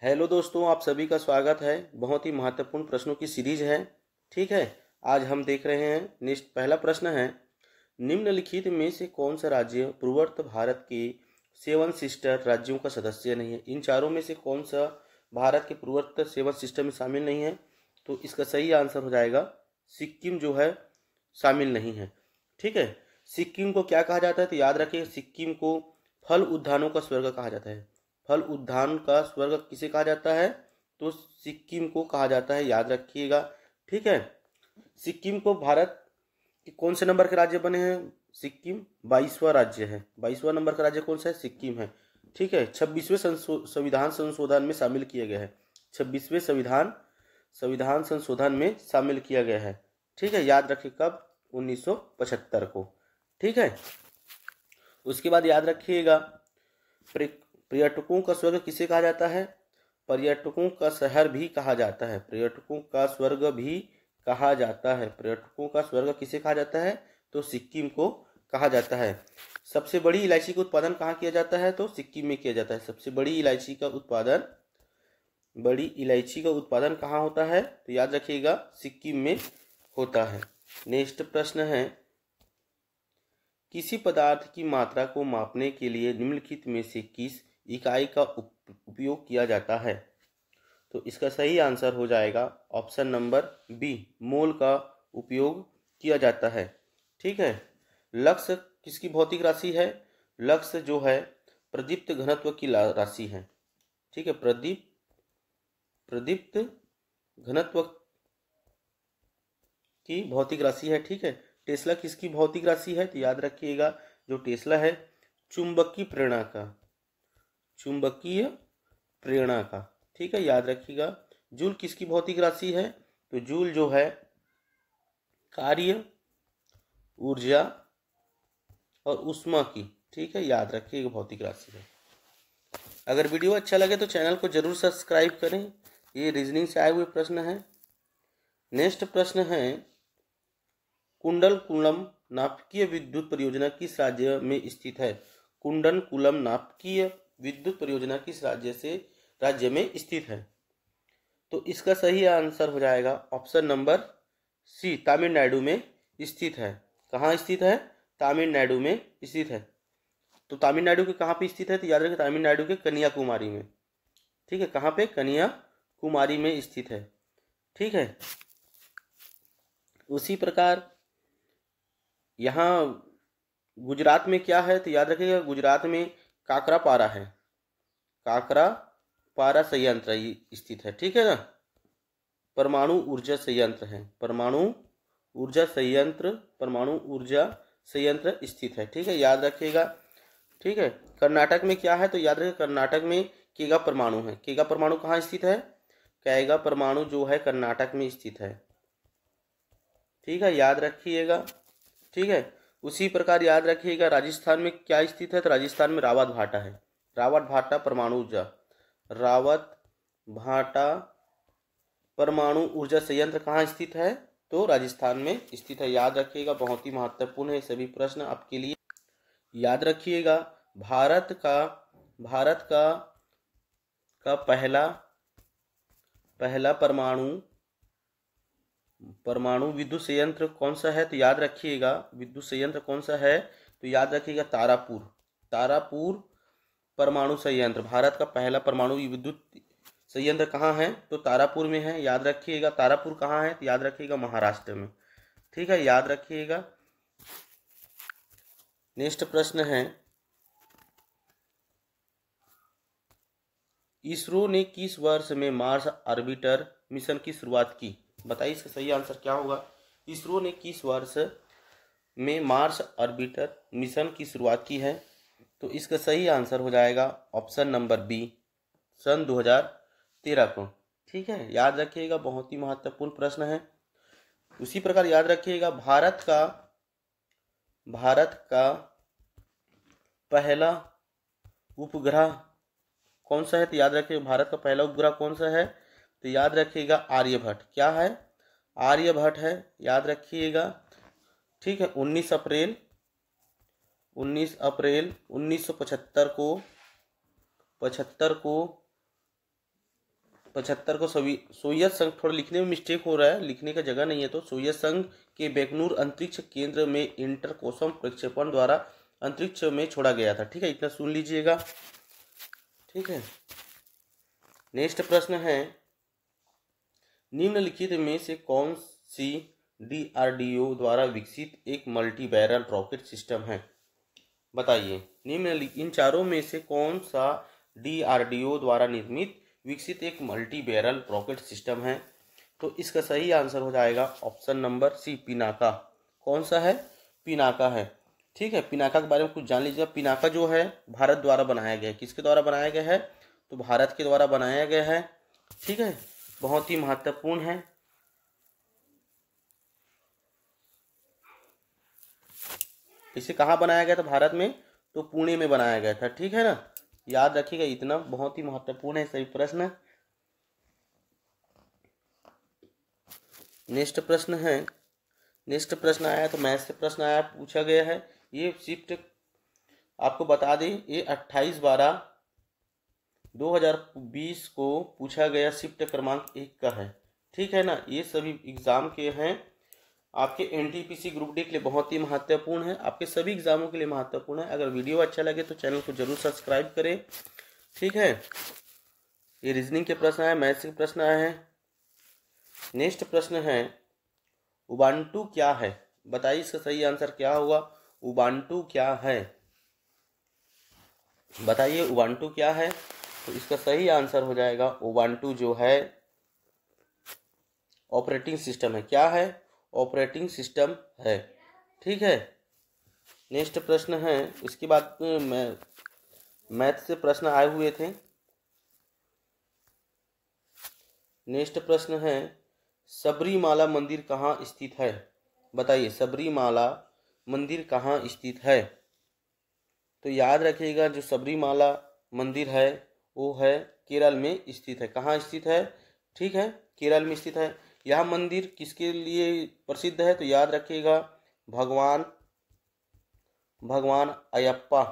Hello दोस्तों, आप सभी का स्वागत है। बहुत ही महत्वपूर्ण प्रश्नों की सीरीज है। ठीक है, आज हम देख रहे हैं नेक्स्ट पहला प्रश्न है, निम्नलिखित में से कौन सा राज्य पूर्वोत्तर भारत के 7 सिस्टर राज्यों का सदस्य नहीं है। इन चारों में से कौन सा भारत के पूर्वोत्तर 7 सिस्टर में शामिल नहीं है। तो इसका सही आंसर हो जाएगा सिक्किम जो है शामिल नहीं है। ठीक है, सिक्किम को क्या कहा जाता है तो याद रखिए, सिक्किम को फल उद्यानों का स्वर्ग कहा जाता है। फल उद्यान का स्वर्ग किसे कहा जाता है तो सिक्किम को कहा जाता है, याद रखिएगा। ठीक है, सिक्किम को भारत के कौन से नंबर के राज्य बने हैं। सिक्किम 22वां राज्य है। 22वां नंबर का राज्य कौन सा है, सिक्किम है। ठीक है, 26वें संविधान संशोधन में शामिल किया गया है। 26वें संविधान संशोधन में शामिल किया गया है। ठीक है, याद रखिए कब, 1975 को। ठीक है, उसके बाद याद रखिएगा पर्यटकों का स्वर्ग किसे कहा जाता है। पर्यटकों का शहर भी कहा जाता है, पर्यटकों का स्वर्ग भी कहा जाता है। पर्यटकों का स्वर्ग किसे कहा जाता है तो सिक्किम को कहा जाता है। सबसे बड़ी इलायची का उत्पादन कहाँ किया जाता है तो सिक्किम में किया जाता है। सबसे बड़ी इलायची का उत्पादन कहाँ होता है तो याद रखिएगा सिक्किम में होता है। नेक्स्ट प्रश्न है, किसी पदार्थ की मात्रा को मापने के लिए निम्नलिखित में से किस इकाई का उपयोग किया जाता है। तो इसका सही आंसर हो जाएगा ऑप्शन नंबर बी, मोल का उपयोग किया जाता है। ठीक है, लक्स किसकी भौतिक राशि है। लक्स जो है प्रदीप्त घनत्व की राशि है। ठीक है, प्रदीप्त घनत्व की भौतिक राशि है। ठीक है, टेस्ला किसकी भौतिक राशि है तो याद रखिएगा जो टेस्ला है चुंबकीय प्रेरणा का। ठीक है, याद रखिएगा। जूल किसकी भौतिक राशि है तो जूल जो है कार्य, ऊर्जा और ऊष्मा की। ठीक है, याद रखिएगा भौतिक राशि है। अगर वीडियो अच्छा लगे तो चैनल को जरूर सब्सक्राइब करें। ये रीजनिंग से आए हुए प्रश्न है। नेक्स्ट प्रश्न है, कुंडलकुलम नाभिकीय विद्युत परियोजना किस राज्य में स्थित है। कुंडलकुलम नाभिकीय विद्युत परियोजना किस राज्य में स्थित है। तो इसका सही आंसर हो जाएगा ऑप्शन नंबर सी, तमिलनाडु में स्थित है। कहाँ स्थित है, तमिलनाडु में स्थित है। तो तमिलनाडु के कहाँ पे स्थित है तो याद रखिए तमिलनाडु के कन्याकुमारी में। ठीक है, कहाँ पे, कन्याकुमारी में स्थित है। ठीक है, उसी प्रकार यहाँ गुजरात में क्या है तो याद रखिएगा गुजरात में काकरापारा है। काकरापारा संयंत्र स्थित है। ठीक है ना, परमाणु ऊर्जा संयंत्र है। परमाणु ऊर्जा संयंत्र स्थित है। ठीक है, याद रखिएगा। ठीक है, कर्नाटक में क्या है तो याद रखिए कर्नाटक में केगा परमाणु है। केगा परमाणु कहाँ स्थित है, केगा परमाणु जो है कर्नाटक में स्थित है। ठीक है, याद रखिएगा। ठीक है, उसी प्रकार याद रखिएगा राजस्थान में क्या स्थित है तो राजस्थान में रावत भाटा है। रावत भाटा परमाणु ऊर्जा संयंत्र कहाँ स्थित है तो राजस्थान में स्थित है। याद रखिएगा, बहुत ही महत्वपूर्ण है सभी प्रश्न आपके लिए। याद रखिएगा भारत का पहला परमाणु विद्युत संयंत्र कौन सा है तो याद रखिएगा विद्युत संयंत्र कौन सा है तो याद रखिएगा तारापुर परमाणु संयंत्र। भारत का पहला परमाणु विद्युत संयंत्र कहाँ है तो तारापुर में है। याद रखिएगा तारापुर कहाँ है तो याद रखिएगा महाराष्ट्र में। ठीक है, याद रखिएगा। नेक्स्ट प्रश्न है, इसरो ने किस वर्ष में मार्स ऑर्बिटर मिशन की शुरुआत की। बताइए इसका सही आंसर क्या होगा। इसरो ने किस वर्ष में मार्स ऑर्बिटर मिशन की शुरुआत की है तो इसका सही आंसर हो जाएगा ऑप्शन नंबर बी, सन 2013 को। ठीक है, याद रखिएगा, बहुत ही महत्वपूर्ण प्रश्न है। उसी प्रकार याद रखिएगा भारत का पहला उपग्रह कौन सा है तो याद रखिएगा भारत का पहला उपग्रह कौन सा है तो याद रखिएगा आर्यभट्ट। क्या है, आर्यभट्ट है। याद रखिएगा। ठीक है, 19 अप्रैल 1975 को 75 को सोवियत संघ, थोड़ा लिखने में मिस्टेक हो रहा है, लिखने का जगह नहीं है, तो सोवियत संघ के बैकनूर अंतरिक्ष केंद्र में इंटरकोसम प्रक्षेपण द्वारा अंतरिक्ष में छोड़ा गया था। ठीक है, इतना सुन लीजिएगा। ठीक है, नेक्स्ट प्रश्न है, निम्नलिखित में से कौन सी DRDO द्वारा विकसित एक मल्टी बैरल रॉकेट सिस्टम है? बताइए, इन चारों में से कौन सा DRDO द्वारा निर्मित विकसित एक मल्टी बैरल रॉकेट सिस्टम है? तो इसका सही आंसर हो जाएगा ऑप्शन नंबर सी, पिनाका। कौन सा है? पिनाका है। ठीक है, पिनाका के बारे में कुछ जान लीजिएगा। पिनाका जो है भारत द्वारा बनाया गया है। किसके द्वारा बनाया गया है? तो भारत के द्वारा बनाया गया है। ठीक है, बहुत ही महत्वपूर्ण है। इसे कहाँ बनाया गया था भारत में? तो पुणे में बनाया गया था। ठीक है ना, याद रखिएगा, इतना बहुत ही महत्वपूर्ण है सभी प्रश्न। नेक्स्ट प्रश्न है, नेक्स्ट प्रश्न आया तो मैथ से प्रश्न आया, पूछा गया है। ये शिफ्ट आपको बता दें, ये 28/12/2020 को पूछा गया शिफ्ट क्रमांक 1 का है। ठीक है ना, ये सभी एग्जाम के हैं, आपके NTPC ग्रुप डी के लिए बहुत ही महत्वपूर्ण है, आपके सभी एग्जामों के लिए महत्वपूर्ण है। अगर वीडियो अच्छा लगे तो चैनल को जरूर सब्सक्राइब करें। ठीक है, ये रीजनिंग के प्रश्न आए, मैथ्स के प्रश्न आए हैं। नेक्स्ट प्रश्न है, उबांटू क्या है? बताइए इसका सही आंसर क्या होगा? उबांटू क्या है? बताइए उबांटू क्या है? तो इसका सही आंसर हो जाएगा, उबांटू जो है ऑपरेटिंग सिस्टम है। क्या है? ऑपरेटिंग सिस्टम है। ठीक है, नेक्स्ट प्रश्न है, इसके बाद मैथ से प्रश्न आए हुए थे। नेक्स्ट प्रश्न है, सबरीमाला मंदिर कहाँ स्थित है? बताइए, सबरीमाला मंदिर कहाँ स्थित है? तो याद रखिएगा, जो सबरीमाला मंदिर है वो है केरल में स्थित है। कहाँ स्थित है? ठीक है, केरल में स्थित है। यह मंदिर किसके लिए प्रसिद्ध है? तो याद रखिएगा, भगवान अयप्पा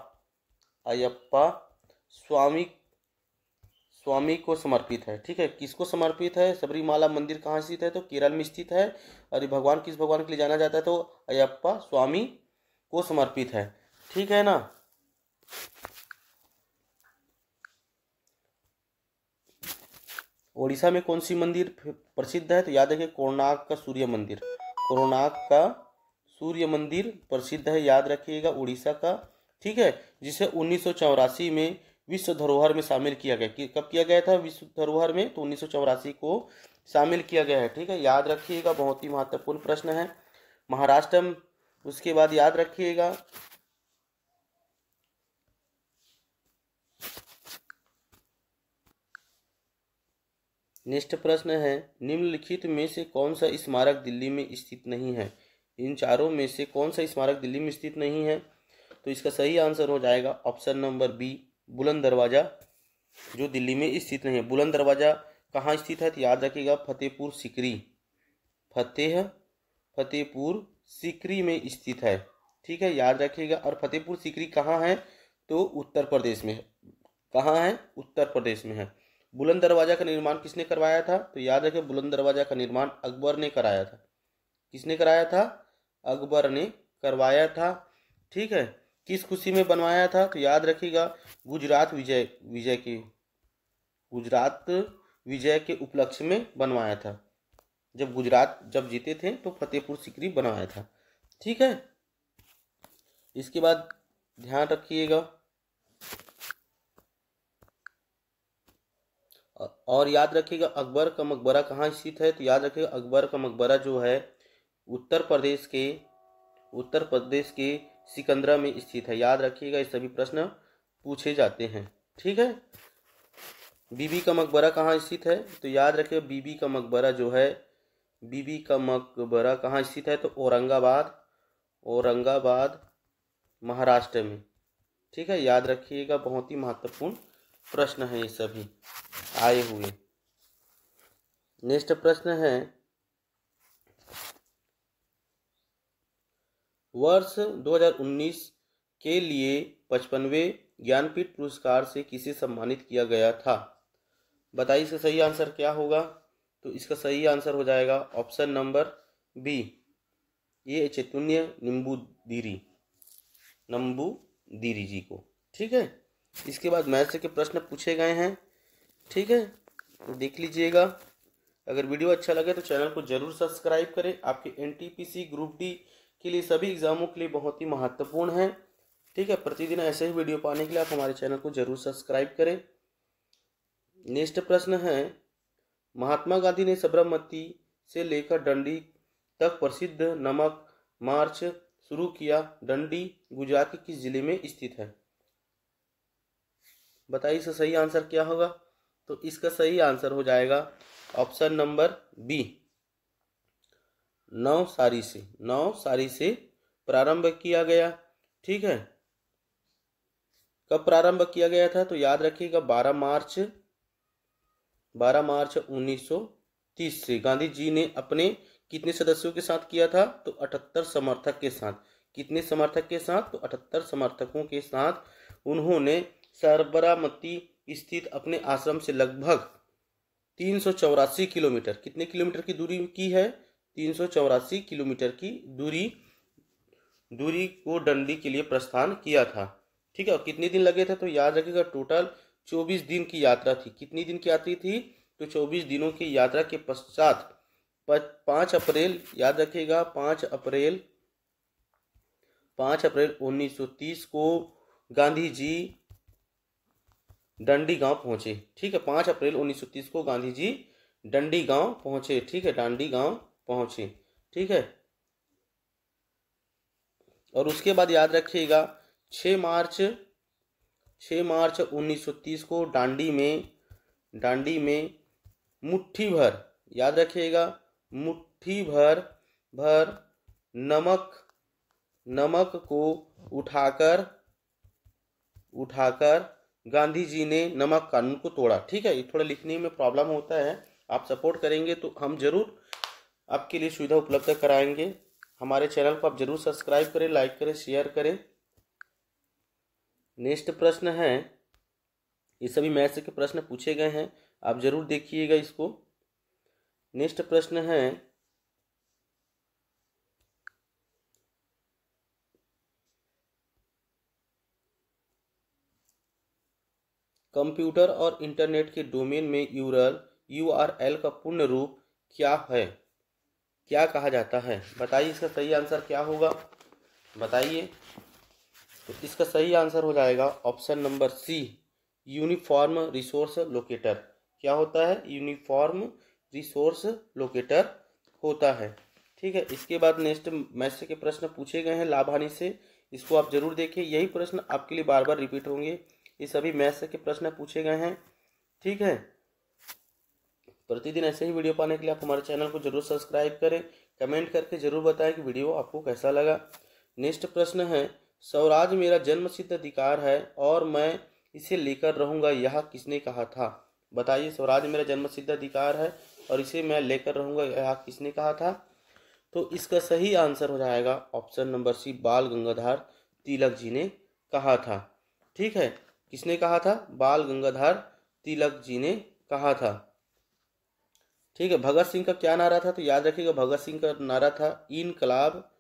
स्वामी को समर्पित है। ठीक है, किसको समर्पित है? सबरीमाला मंदिर कहाँ स्थित है? तो केरल में स्थित है। और भगवान किस भगवान के लिए जाना जाता है? तो अयप्पा स्वामी को समर्पित है। ठीक है ना। ओडिशा में कौन सी मंदिर प्रसिद्ध है? तो याद रखिए, कोणार्क का सूर्य मंदिर। कोणार्क का सूर्य मंदिर प्रसिद्ध है, याद रखिएगा, उड़ीसा का। ठीक है, जिसे 1984 में विश्व धरोहर में शामिल किया गया। कब किया गया था विश्व धरोहर में? तो 1984 को शामिल किया गया है। ठीक है, याद रखिएगा, बहुत ही महत्वपूर्ण प्रश्न है। महाराष्ट्र, उसके बाद याद रखिएगा, नेक्स्ट प्रश्न है, निम्नलिखित में से कौन सा स्मारक दिल्ली में स्थित नहीं है? इन चारों में से कौन सा स्मारक दिल्ली में स्थित नहीं है? तो इसका सही आंसर हो जाएगा ऑप्शन नंबर बी, बुलंद दरवाजा, जो दिल्ली में स्थित नहीं है। बुलंद दरवाजा कहाँ स्थित है? तो याद रखिएगा, फतेहपुर सीकरी में स्थित है। ठीक है, याद रखिएगा। और फतेहपुर सीकरी कहाँ है? तो उत्तर प्रदेश में। कहाँ है? उत्तर प्रदेश में है। बुलंद दरवाजा का निर्माण किसने करवाया था? तो याद रखिए, बुलंद दरवाजा का निर्माण अकबर ने कराया था। किसने कराया था? अकबर ने करवाया था। ठीक है, किस खुशी में बनवाया था? तो याद रखिएगा, गुजरात विजय के उपलक्ष्य में बनवाया था। जब गुजरात जीते थे तो फतेहपुर सीकरी बनवाया था। ठीक है, इसके बाद ध्यान रखिएगा और याद रखिएगा, अकबर का मकबरा कहाँ स्थित है? तो याद रखिएगा, अकबर का मकबरा जो है उत्तर प्रदेश के सिकंदरा में स्थित है। याद रखिएगा, ये सभी प्रश्न पूछे जाते हैं। ठीक है, बीबी का मकबरा कहाँ स्थित है? तो याद रखिएगा, बीबी का मकबरा कहाँ स्थित है? तो औरंगाबाद महाराष्ट्र में। ठीक है, याद रखिएगा, बहुत ही महत्वपूर्ण प्रश्न है ये सभी आए हुए। नेक्स्ट प्रश्न है, वर्ष 2019 के लिए 55वें ज्ञानपीठ पुरस्कार से किसे सम्मानित किया गया था? बताइए इसका सही आंसर क्या होगा। तो इसका सही आंसर हो जाएगा ऑप्शन नंबर बी, ये चैतन्य नंबूदिरी जी को। ठीक है, इसके बाद मैथ्स के प्रश्न पूछे गए हैं। ठीक है, तो देख लीजिएगा। अगर वीडियो अच्छा लगे तो चैनल को जरूर सब्सक्राइब करें। आपके एनटीपीसी ग्रुप डी के लिए, सभी एग्जामों के लिए बहुत ही महत्वपूर्ण है। ठीक है, प्रतिदिन ऐसे ही वीडियो पाने के लिए आप हमारे चैनल को जरूर सब्सक्राइब करें। नेक्स्ट प्रश्न है, महात्मा गांधी ने साबरमती से लेकर डंडी तक प्रसिद्ध नमक मार्च शुरू किया। डंडी गुजरात के किस जिले में स्थित है। बताइए इसका सही आंसर क्या होगा। तो इसका सही आंसर हो जाएगा ऑप्शन नंबर बी, नवसारी से प्रारंभ किया गया। ठीक है, कब प्रारंभ किया गया था। तो याद रखिएगा 12 मार्च 1930 से। गांधी जी ने अपने कितने सदस्यों के साथ किया था। तो 78 समर्थक के साथ। कितने समर्थक के साथ। तो 78 समर्थकों के साथ उन्होंने साबरमती स्थित अपने आश्रम से लगभग 384 किलोमीटर, कितने किलोमीटर की दूरी की है। 384 किलोमीटर की दूरी को डंडी के लिए प्रस्थान किया था। ठीक है, और कितने दिन लगे थे। तो याद रखिएगा टोटल 24 दिन की यात्रा थी। कितनी दिन की यात्रा थी। तो 24 दिनों की यात्रा के पश्चात 5 अप्रैल, याद रखिएगा 5 अप्रैल 1930 को गांधी जी डंडी गांव पहुंचे। ठीक है, 5 अप्रैल 1930 को गांधी जी डंडी गांव पहुंचे। ठीक है, डांडी गांव पहुंचे। ठीक है, और उसके बाद याद रखिएगा 6 मार्च 1930 को डांडी में मुट्ठी भर, याद रखिएगा मुट्ठी भर नमक को उठाकर गांधी जी ने नमक कानून को तोड़ा। ठीक है, ये थोड़ा लिखने में प्रॉब्लम होता है, आप सपोर्ट करेंगे तो हम जरूर आपके लिए सुविधा उपलब्ध कराएंगे। हमारे चैनल को आप जरूर सब्सक्राइब करें, लाइक करें, शेयर करें। नेक्स्ट प्रश्न है, ये सभी मैथ्स के प्रश्न पूछे गए हैं, आप जरूर देखिएगा इसको। नेक्स्ट प्रश्न है, कंप्यूटर और इंटरनेट के डोमेन में यूआरएल का पूर्ण रूप क्या है, क्या कहा जाता है। बताइए इसका सही आंसर क्या होगा। बताइए। तो इसका सही आंसर हो जाएगा option number C, uniform resource locator. क्या होता है। यूनिफॉर्म रिसोर्स लोकेटर होता है। ठीक है, इसके बाद नेक्स्ट मैथ्स के प्रश्न पूछे गए हैं लाभ हानि से, इसको आप जरूर देखिए। यही प्रश्न आपके लिए बार बार रिपीट होंगे। ये सभी मैथ्स के प्रश्न पूछे गए हैं। ठीक है, प्रतिदिन ऐसे ही वीडियो पाने के लिए आप हमारे चैनल को जरूर सब्सक्राइब करें। कमेंट करके जरूर बताएं कि वीडियो आपको कैसा लगा। नेक्स्ट प्रश्न है, स्वराज मेरा जन्मसिद्ध अधिकार है और मैं इसे लेकर रहूंगा, यह किसने कहा था। बताइए, स्वराज मेरा जन्मसिद्ध अधिकार है और इसे मैं लेकर रहूंगा, यह किसने कहा था। तो इसका सही आंसर हो जाएगा ऑप्शन नंबर सी, बाल गंगाधर तिलक जी ने कहा था। ठीक है, किसने कहा था। बाल गंगाधर तिलक जी ने कहा था। ठीक है, भगत सिंह का क्या नारा था। तो याद रखिएगा भगत सिंह का नारा था इनकलाब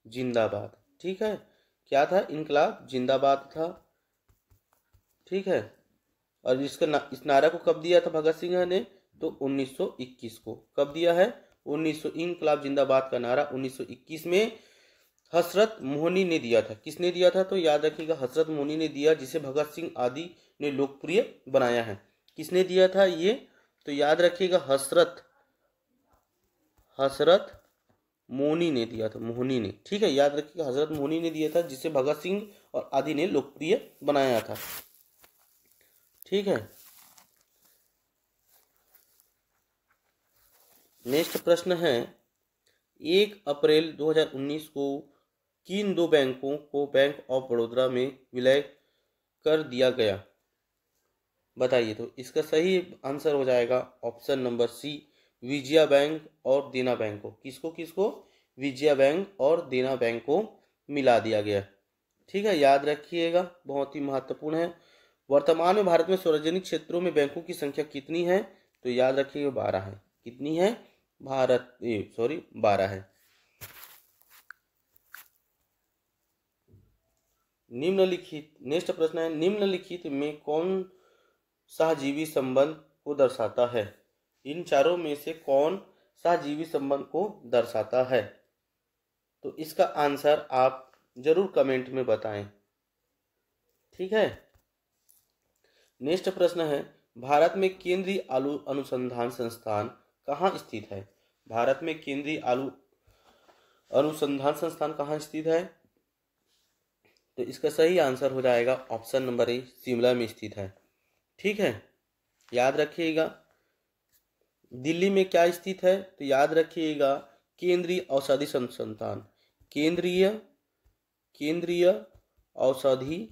जिंदाबाद। ठीक है, क्या था। इनकलाब जिंदाबाद था। ठीक है, और इस नारा को कब दिया था भगत सिंह ने। तो 1921 को। कब दिया है। 1900। इनकलाब जिंदाबाद का नारा 1921 में हसरत मोहनी ने दिया था। किसने दिया था। तो याद रखिएगा हसरत मोहनी ने दिया, जिसे भगत सिंह आदि ने लोकप्रिय बनाया है। किसने दिया था ये। तो याद रखिएगा हसरत मोहनी ने दिया था। मोहनी ने। ठीक है, याद रखिएगा हजरत मोहनी ने दिया था, जिसे भगत सिंह और आदि ने लोकप्रिय बनाया था। ठीक है, नेक्स्ट प्रश्न है, 1 अप्रैल 2019 को किन दो बैंकों को बैंक ऑफ बड़ौदा में विलय कर दिया गया। बताइए। तो इसका सही आंसर हो जाएगा option number C, Vijaya bank और देना बैंक को। किसको विजया बैंक और देना बैंक को मिला दिया गया। ठीक है, याद रखिएगा, बहुत ही महत्वपूर्ण है। वर्तमान में भारत में सार्वजनिक क्षेत्रों में बैंकों की संख्या कितनी है? तो याद रखिएगा 12 है। कितनी है? 12 है। निम्नलिखित, नेक्स्ट प्रश्न है, निम्नलिखित में कौन सहजीवी संबंध को दर्शाता है? इन चारों में से कौन सहजीवी संबंध को दर्शाता है? तो इसका आंसर आप जरूर कमेंट में बताएं। ठीक है। नेक्स्ट प्रश्न है, भारत में केंद्रीय आलू अनुसंधान संस्थान कहाँ स्थित है? भारत में केंद्रीय आलू अनुसंधान संस्थान कहाँ स्थित है? तो इसका सही आंसर हो जाएगा ऑप्शन नंबर ए, शिमला में स्थित है। ठीक है, याद रखिएगा। दिल्ली में क्या स्थित है? तो याद रखिएगा केंद्रीय औषधि संस्थान, केंद्रीय औषधि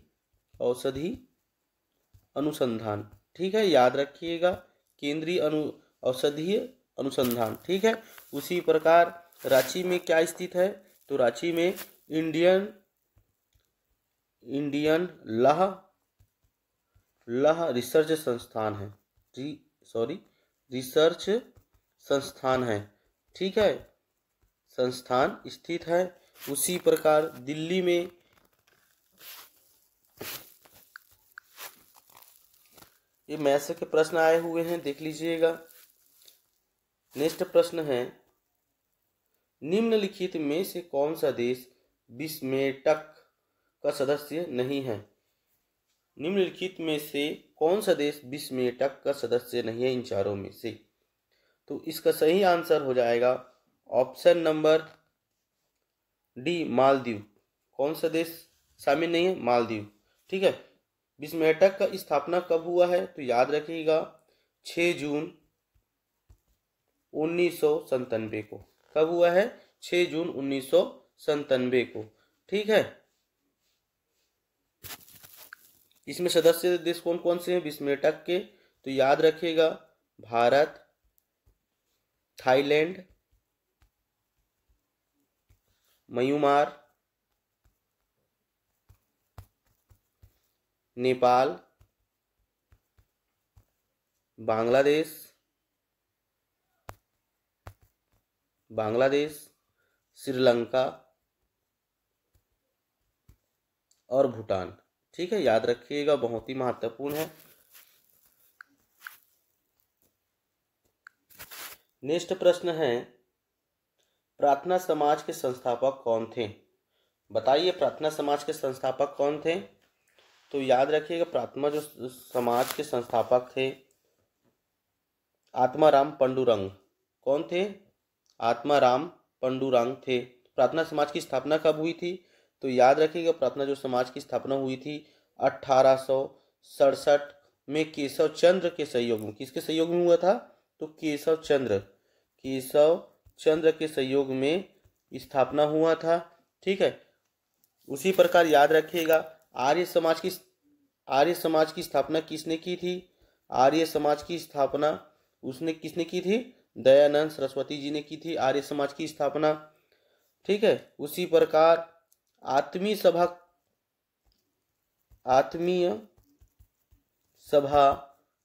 अनुसंधान। ठीक है, याद रखिएगा केंद्रीय औषधीय अनुसंधान। ठीक है, उसी प्रकार रांची में क्या स्थित है? तो रांची में इंडियन लह रिसर्च संस्थान है। रिसर्च संस्थान है। ठीक है, संस्थान स्थित है। उसी प्रकार दिल्ली में ये मैथ्स के प्रश्न आए हुए हैं, देख लीजिएगा। नेक्स्ट प्रश्न है, निम्नलिखित में से कौन सा देश बिस्मेटक का सदस्य नहीं है? निम्नलिखित में से कौन सा देश बिस्मेटक का सदस्य नहीं है इन चारों में से? तो इसका सही आंसर हो जाएगा ऑप्शन नंबर डी, मालदीव। कौन सा देश शामिल नहीं है? मालदीव। ठीक है, बिस्मेटक का स्थापना कब हुआ है? तो याद रखिएगा 6 जून 1997 को। कब हुआ है? 6 जून 1997 को। ठीक है, इसमें सदस्य देश कौन कौन से हैं बिस्मेटक के? तो याद रखिएगा भारत, थाईलैंड, म्यांमार, नेपाल, बांग्लादेश, श्रीलंका और भूटान। ठीक है, याद रखिएगा, बहुत ही महत्वपूर्ण है। नेक्स्ट प्रश्न है, प्रार्थना समाज के संस्थापक कौन थे? बताइए, प्रार्थना समाज के संस्थापक कौन थे? तो याद रखिएगा प्रार्थना जो समाज के संस्थापक थे आत्माराम पंडुरंग। कौन थे? आत्माराम पंडुरंग थे। प्रार्थना समाज की स्थापना कब हुई थी? तो याद रखिएगा प्रार्थना जो समाज की स्थापना हुई थी 1867 में केशव चंद्र के सहयोग में। किसके सहयोग में हुआ था? तो केशव चंद्र के सहयोग में स्थापना हुआ था। ठीक है, उसी प्रकार याद रखिएगा आर्य समाज की स्थापना किसने की थी? आर्य समाज की स्थापना किसने की थी? दयानंद सरस्वती जी ने की थी आर्य समाज की स्थापना। ठीक है, उसी प्रकार आत्मीय सभा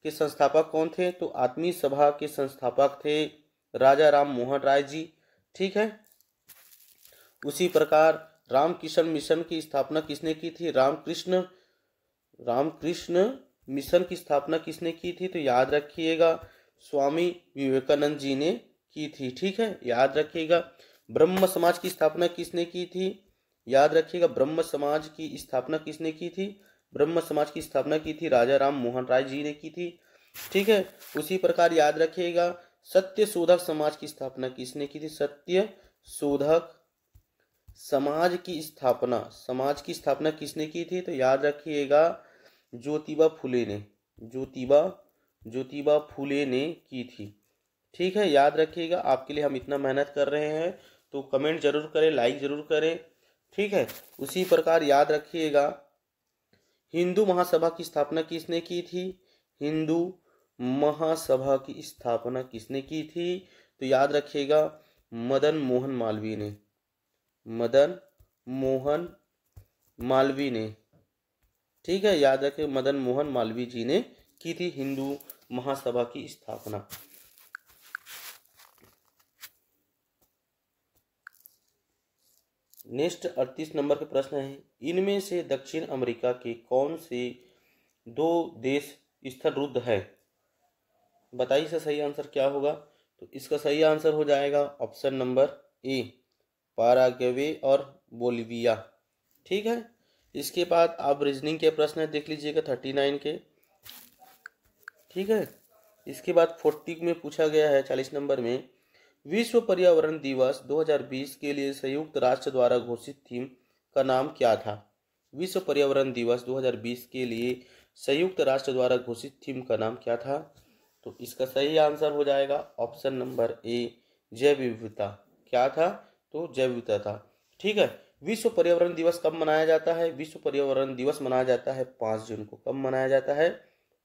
के संस्थापक कौन थे? तो आत्मीय सभा के संस्थापक थे राजा राम मोहन राय जी। ठीक है, उसी प्रकार रामकृष्ण मिशन की स्थापना किसने की थी? रामकृष्ण मिशन की स्थापना किसने की थी? तो याद रखिएगा स्वामी विवेकानंद जी ने की थी। ठीक है, याद रखिएगा ब्रह्म समाज की स्थापना किसने की थी? याद रखिएगा ब्रह्म समाज की स्थापना किसने की थी? ब्रह्म समाज की स्थापना की थी राजा राम मोहन राय जी ने की थी। ठीक है, उसी प्रकार याद रखिएगा सत्य शोधक समाज की स्थापना किसने की थी? सत्य शोधक समाज की स्थापना किसने की थी? तो याद रखिएगा ज्योतिबा फुले ने की थी। ठीक है, याद रखिएगा। आपके लिए हम इतना मेहनत कर रहे हैं तो कमेंट जरूर करें, लाइक जरूर करें। ठीक है, उसी प्रकार याद रखिएगा हिंदू महासभा की स्थापना किसने की थी? हिंदू महासभा की स्थापना किसने की थी? तो याद रखिएगा मदन मोहन मालवीय ने। ठीक है, याद रखें मदन मोहन मालवीय जी ने की थी हिंदू महासभा की स्थापना। नेक्स्ट 38 नंबर के प्रश्न है, इनमें से दक्षिण अमेरिका के कौन से दो देश स्थल रुद्ध है? बताइए इसका सही आंसर क्या होगा। तो इसका सही आंसर हो जाएगा ऑप्शन नंबर ए, पाराग्वे और बोलिविया। ठीक है, इसके बाद आप रीजनिंग के प्रश्न देख लीजिएगा 39 के। ठीक है, इसके बाद 40 में पूछा गया है 40 नंबर में, विश्व पर्यावरण दिवस 2020 के लिए संयुक्त राष्ट्र द्वारा घोषित थीम का नाम क्या था? विश्व पर्यावरण दिवस 2020 के लिए संयुक्त राष्ट्र द्वारा घोषित थीम का नाम क्या था? तो इसका सही आंसर हो जाएगा ऑप्शन नंबर ए, जैव विविधता। क्या था? तो जैव विविधता था। ठीक है, विश्व पर्यावरण दिवस कब मनाया जाता है? विश्व पर्यावरण दिवस मनाया जाता है 5 जून को। कब मनाया जाता है?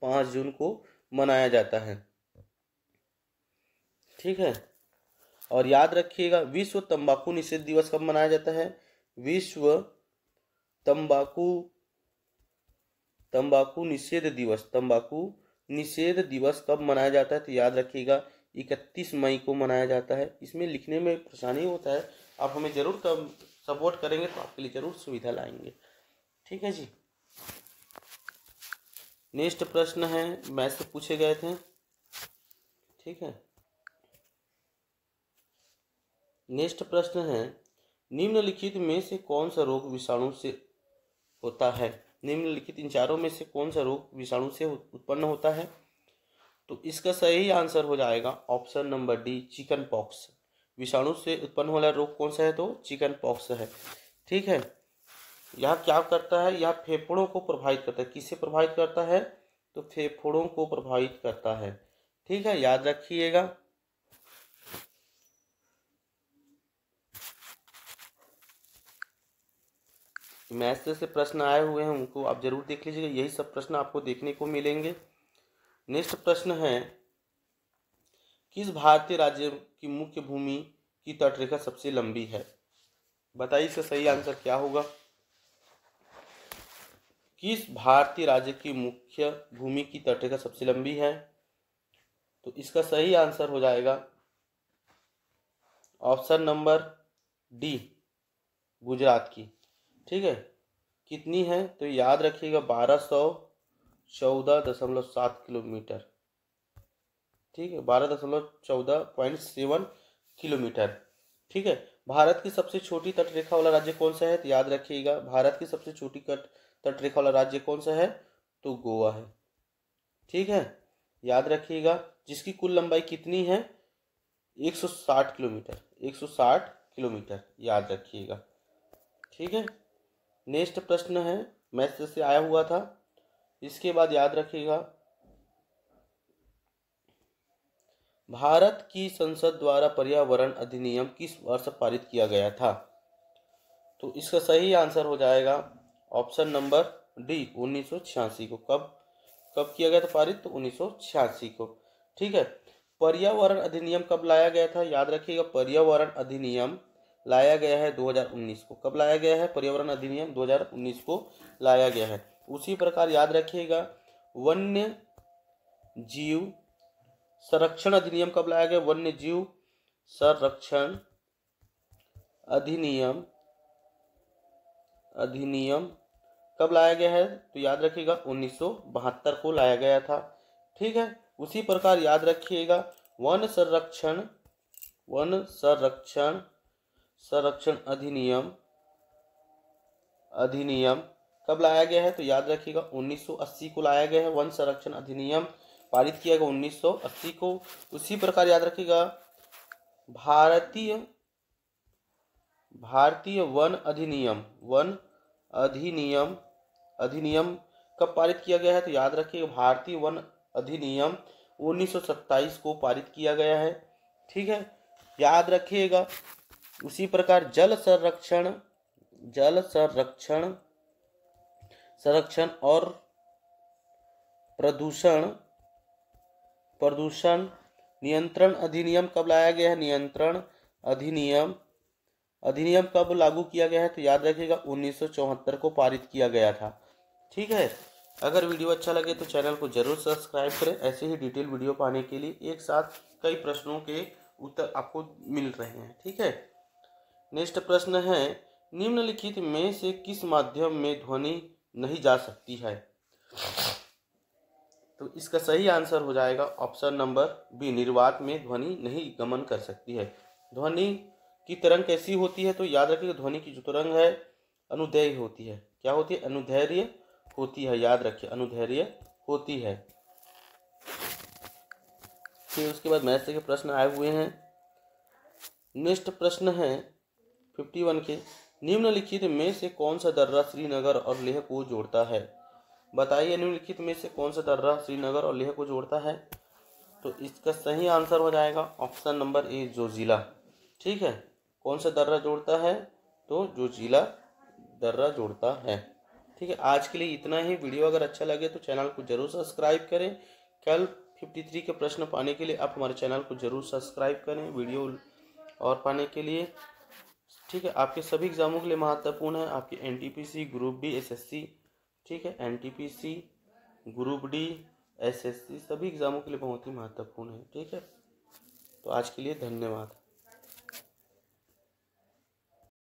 5 जून को मनाया जाता है। ठीक है, और याद रखिएगा विश्व तंबाकू निषेध दिवस कब मनाया जाता है? विश्व तंबाकू निषेध दिवस कब मनाया जाता है? तो याद रखिएगा 31 मई को मनाया जाता है। इसमें लिखने में परेशानी होता है, आप हमें जरूर सपोर्ट करेंगे तो आपके लिए जरूर सुविधा लाएंगे। ठीक है जी। नेक्स्ट प्रश्न है, मैथ से पूछे गए थे। ठीक है, नेक्स्ट प्रश्न है, निम्नलिखित में से कौन सा रोग विषाणु से होता है? निम्नलिखित इन चारों में से कौन सा रोग विषाणु से उत्पन्न होता है? तो इसका सही आंसर हो जाएगा option number D, chicken pox. विषाणु से उत्पन्न वाला रोग कौन सा है? तो चिकन पॉक्स है। ठीक है, यह क्या करता है? यह फेफड़ों को प्रभावित करता है। किससे प्रभावित करता है? तो फेफड़ों को प्रभावित करता है। ठीक है, याद रखिएगा। मैथ से प्रश्न आए हुए हैं, उनको आप जरूर देख लीजिएगा, यही सब प्रश्न आपको देखने को मिलेंगे। नेक्स्ट प्रश्न है, किस भारतीय राज्य की मुख्य भूमि की तटरेखा सबसे लंबी है? बताइए इसका सही आंसर क्या होगा। किस भारतीय राज्य की मुख्य भूमि की तटरेखा सबसे लंबी है? तो इसका सही आंसर हो जाएगा ऑप्शन नंबर डी, गुजरात की। ठीक है, कितनी है? तो याद रखिएगा 1214.7 किलोमीटर। ठीक है, 12.14.7 किलोमीटर। ठीक है, भारत की सबसे छोटी तटरेखा वाला राज्य कौन सा है? तो याद रखिएगा भारत की सबसे छोटी तटरेखा वाला राज्य कौन सा है? तो गोवा है। ठीक है, याद रखिएगा, जिसकी कुल लंबाई कितनी है? 160 किलोमीटर। 160 किलोमीटर, याद रखिएगा। ठीक है, नेक्स्ट प्रश्न है, मैथ से आया हुआ था। इसके बाद याद रखिएगा, भारत की संसद द्वारा पर्यावरण अधिनियम किस वर्ष पारित किया गया था? तो इसका सही आंसर हो जाएगा ऑप्शन नंबर डी, 1986 को। कब किया गया था पारित? तो 1986 को। ठीक है, पर्यावरण अधिनियम कब लाया गया था? याद रखिएगा पर्यावरण अधिनियम लाया गया है 2019 को। कब लाया गया है? पर्यावरण अधिनियम 2019 को लाया गया है। उसी प्रकार याद रखिएगा वन्य जीव संरक्षण अधिनियम कब लाया गया? वन्य जीव संरक्षण अधिनियम कब लाया गया है? तो याद रखिएगा 1972 को लाया गया था। ठीक है, उसी प्रकार याद रखिएगा वन संरक्षण अधिनियम कब लाया गया है? तो याद रखिएगा 1980 को लाया गया है। वन संरक्षण अधिनियम पारित किया गया 1980 को। उसी प्रकार याद रखिएगा भारतीय वन अधिनियम कब पारित किया गया है? तो याद रखिएगा भारतीय वन अधिनियम 1927 को पारित किया गया है। ठीक है, याद रखिएगा उसी प्रकार जल संरक्षण और प्रदूषण नियंत्रण अधिनियम कब लाया गया है? नियंत्रण अधिनियम कब लागू किया गया है? तो याद रखिएगा 1974 को पारित किया गया था। ठीक है। अगर वीडियो अच्छा लगे तो चैनल को जरूर सब्सक्राइब करें। ऐसे ही डिटेल वीडियो पाने के लिए एक साथ कई प्रश्नों के उत्तर आपको मिल रहे हैं। ठीक है। नेक्स्ट प्रश्न है, निम्नलिखित में से किस माध्यम में ध्वनि नहीं जा सकती है? तो इसका सही आंसर हो जाएगा ऑप्शन नंबर बी, निर्वात में ध्वनि नहीं गमन कर सकती है। ध्वनि की तरंग कैसी होती है? तो याद रखिए ध्वनि की जो तरंग है अनुदैर्घ्य होती है। क्या होती है? अनुदैर्घ्य होती है। याद रखिए अनुदैर्घ्य होती है। फिर उसके बाद मैथ के प्रश्न आए हुए हैं। नेक्स्ट प्रश्न है 51 के, निम्नलिखित में से कौन सा दर्रा श्रीनगर और लेह को जोड़ता है? बताइए निम्नलिखित में से कौन सा दर्रा श्रीनगर और लेह को जोड़ता है? तो इसका सही आंसर हो जाएगा ऑप्शन नंबर ए, जोजिला। ठीक है। कौन सा दर्रा जोड़ता है? तो जोजिला दर्रा जोड़ता है। ठीक है। आज के लिए इतना ही। वीडियो अगर अच्छा लगे तो चैनल को जरूर सब्सक्राइब करें। कल 53 के प्रश्न पाने के लिए आप हमारे चैनल को जरूर सब्सक्राइब करें वीडियो और पाने के लिए। ठीक है। आपके सभी एग्जामों के लिए महत्वपूर्ण है, आपके एनटीपीसी, ग्रुप डी, एसएससी। ठीक है। एनटीपीसी, ग्रुप डी, एसएससी सभी एग्जामों के लिए बहुत ही महत्वपूर्ण है। ठीक है। तो आज के लिए धन्यवाद।